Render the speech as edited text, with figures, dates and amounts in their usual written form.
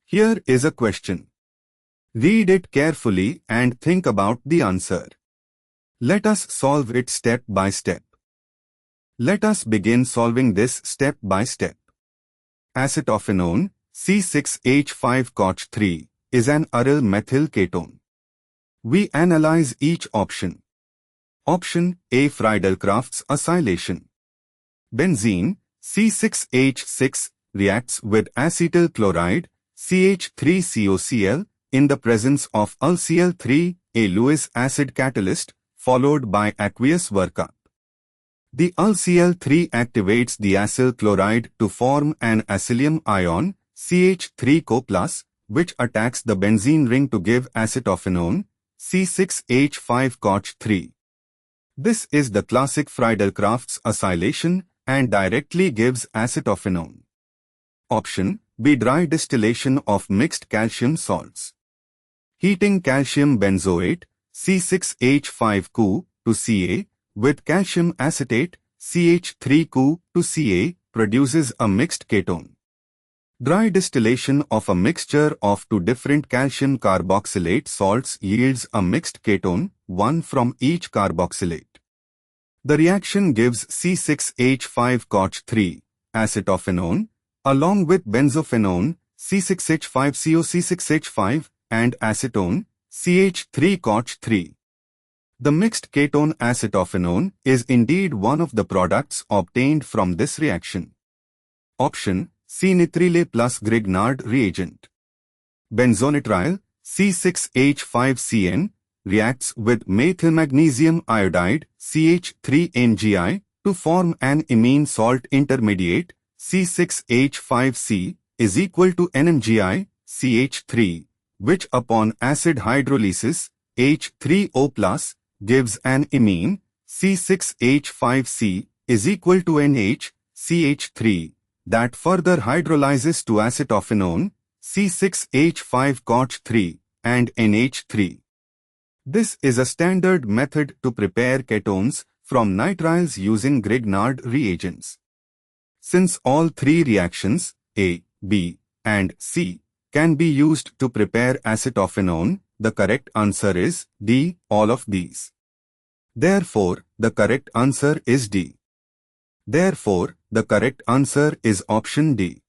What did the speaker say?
Here is a question. Read it carefully and think about the answer. Let us solve it step by step. Let us begin solving this step by step. Acetophenone, C6H5COCH3, is an aryl methyl ketone. We analyze each option. Option A. Friedel-Crafts acylation. Benzene, C6H6, reacts with acetyl chloride, CH3COCl, in the presence of UlCl3, a Lewis acid catalyst, followed by aqueous workup. The UlCl3 activates the acyl chloride to form an acylium ion, CH3COCH3, which attacks the benzene ring to give acetophenone, C6H5COCH3. This is the classic Friedel-Crafts acylation and directly gives acetophenone. Option B. Dry distillation of mixed calcium salts. Heating calcium benzoate, C6H5COCH3 to Ca, with calcium acetate, CH3COCH to Ca, produces a mixed ketone. Dry distillation of a mixture of two different calcium carboxylate salts yields a mixed ketone, one from each carboxylate. The reaction gives C6H5COCH3, acetophenone, along with benzophenone, C6H5COCH3, and acetone, CH3COCH3. The mixed ketone acetophenone is indeed one of the products obtained from this reaction. Option C. Nitrile plus Grignard reagent. Benzonitrile, C6H5CN, reacts with methylmagnesium iodide, CH3NGI, to form an imine salt intermediate, C6H5C, is equal to NMGI, CH3, which upon acid hydrolysis, H3O+, gives an imine, C6H5C, is equal to NH, CH3, that further hydrolyzes to acetophenone, C6H5COCH3, and NH3. This is a standard method to prepare ketones from nitriles using Grignard reagents. Since all three reactions, A, B, and C, can be used to prepare acetophenone, the correct answer is D, all of these. Therefore, the correct answer is D. Therefore, the correct answer is option D.